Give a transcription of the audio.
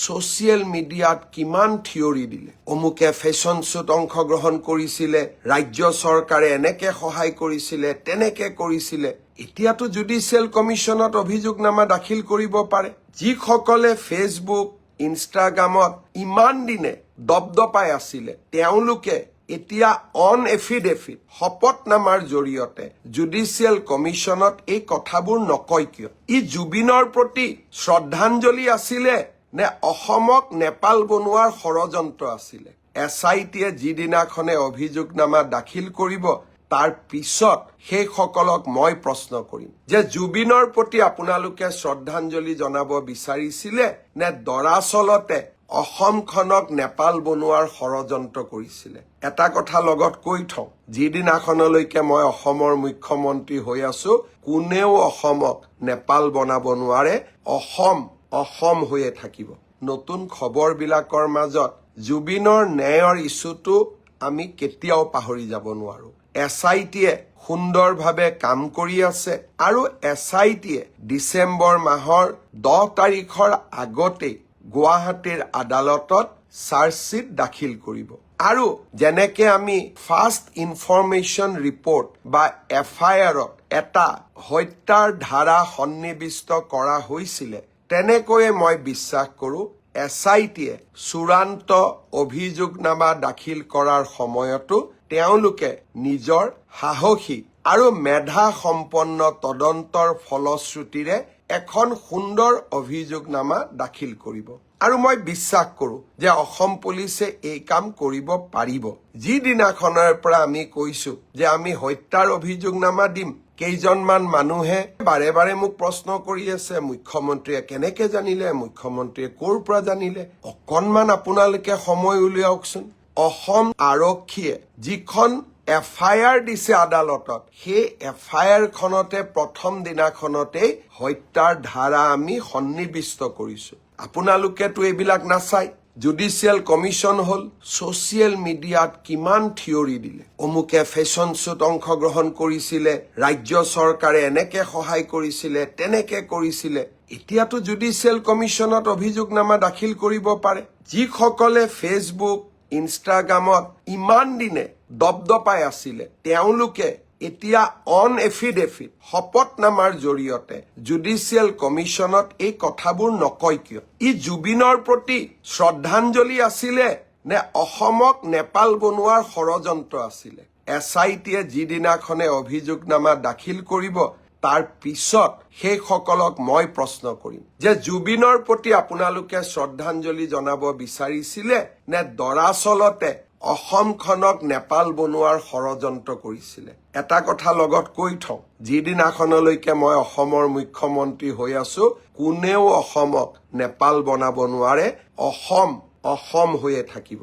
social মিডিয়াত কিমান theory দিলে অমুকে ফেশ্বন শ্বুট অংশগ্ৰহণ কৰিছিলে ৰাজ্য চৰকাৰে এনেকে সহায় কৰিছিলে তেনেকে কৰিছিলে এতিয়াতো জুডিচিয়েল কমিশনত অভিযোগনামা দাখিল কৰিব পাৰে যিসকলে ফেসবুক ইনষ্টাগ্ৰামত ইমান দিনে দবদপাই আছিলে তেওঁলোকে এতিয়া অন এফিডেভিট শপতনামাৰ জৰিয়তে জুডিচিয়েল কমিশনত এই কথাবোৰ নকয় কিয় ই জুবিনৰ প্ৰতি শ্ৰদ্ধাঞ্জলি আছিলে নে অসমক নেপাল বনোৱাৰ ষড়যন্ত্ৰ আছিলে এছআইটিয়ে যিদিনাখনে অভিযোগনামা দাখিল কৰিব তাৰ পিছত সেইসকলক মই প্ৰশ্ন কৰিম যে জুবিনৰ প্ৰতি আপোনালোকে শ্ৰদ্ধাঞ্জলি জনাব বিচাৰিছিলে নে দৰাচলতে অসমখনক নেপাল বনোৱাৰ ষড়যন্ত্ৰ কৰিছিলে এটা কথা লগত কৈ থওঁ যিদিনাখনলৈকে মই অসমৰ মুখ্যমন্ত্ৰী হৈ আছো কোনেও অসমক নেপাল বনাব নোৱাৰে অসম হৈয়ে থাকিব নতুন খবৰবিলাকৰ মাজত জুবিনৰ ন্যায়ৰ ইছ্যুটো আমি কেতিয়াও পাহৰি যাব নোৱাৰো এছআইটিয়ে সুন্দৰভাৱে কাম কৰি আছে আৰু এছআইটিয়ে ডিচেম্বৰ মাহৰ 10 তাৰিখৰ আগতে গুৱাহাটীৰ আদালতত চাৰ্জশ্বিট দাখিল কৰিব আৰু যেনেকে আমি ফাৰ্ষ্ট ইনফৰমেশ্যন ৰিপৰ্ট বা এফআইআৰত এটা হত্যাৰ ধাৰা সন্নিৱিষ্ট কৰা হৈছিলে তেনেকৈয়ে মই বিশ্বাস কৰো এছআইটিয়ে চূড়ান্ত অভিযোগনামা দাখিল কৰাৰ সময়তো তেওঁলোকে নিজৰ সাহসী আৰু মেধা সম্পন্ন তদন্তৰ ফলশ্ৰুতিৰে এখন সুন্দৰ অভিযোগনামা দাখিল কৰিব আৰু মই বিশ্বাস কৰো যে অসম পুলিচে এই কাম কৰিব পাৰিব যিদিনাখনৰ পৰা আমি কৈছো যে আমি হত্যাৰ অভিযোগনামা দিম কেইজনমান মানুহে বাৰে বাৰে মোক প্ৰশ্ন কৰি আছে মুখ্যমন্ত্ৰীয়ে কেনেকে জানিলে মুখ্যমন্ত্ৰীয়ে ক'ৰ পৰা জানিলে অকনমান আপোনালোকে সময় উলিয়াওকচোন অসম আৰক্ষীয়ে যিখন এফআইআৰ দিছে আদালতত সেই এফআইআৰ খনতে প্ৰথম দিনাখনতে হত্যাৰ ধাৰা আমি সন্নিৱিষ্ট কৰিছো আপোনালোকেতো এইবিলাক নাচাই জুডিচিয়েল কমিশন হল সোশিয়েল মিডিয়াত কিমান থিয়ৰি দিলে অমুকে ফেশ্বন শ্বুট অংশগ্ৰহণ কৰিছিলে ৰাজ্য চৰকাৰে এনেকে সহায় কৰিছিলে তেনেকে কৰিছিলে এতিয়াতো জুডিচিয়েল কমিশনত অভিযোগনামা দাখিল কৰিব পাৰে যিসকলে ফেসবুক ইনষ্টাগ্ৰামত ইমান দিনে দবদপাই আছিলে তেওঁলোকে এতিয়া অন এফিডেভিট শপতনামাৰ জৰিয়তে জুডিচিয়েল কমিশনত এই কথাবোৰ নকয় কিয় ই জুবিনৰ প্ৰতি শ্ৰদ্ধাঞ্জলি আছিলে নে অসমক নেপাল বনোৱাৰ ষড়যন্ত্ৰ আছিলে এছআইটিয়ে যিদিনাখনে অভিযোগনামা দাখিল কৰিব তাৰ পিছত সেইসকলক মই প্ৰশ্ন কৰিম যে জুবিনৰ প্ৰতি আপোনালোকে শ্ৰদ্ধাঞ্জলি জনাব বিচাৰিছিলে নে দৰাচলতে অসমখনক নেপাল বনোৱাৰ ষড়যন্ত্ৰ কৰিছিলে এটা কথা লগত কৈ থওঁ যিদিনাখনলৈকে মই অসমৰ মুখ্যমন্ত্ৰী হৈ আছো কোনেও অসমক নেপাল বনাব নোৱাৰে অসম হৈয়ে থাকিব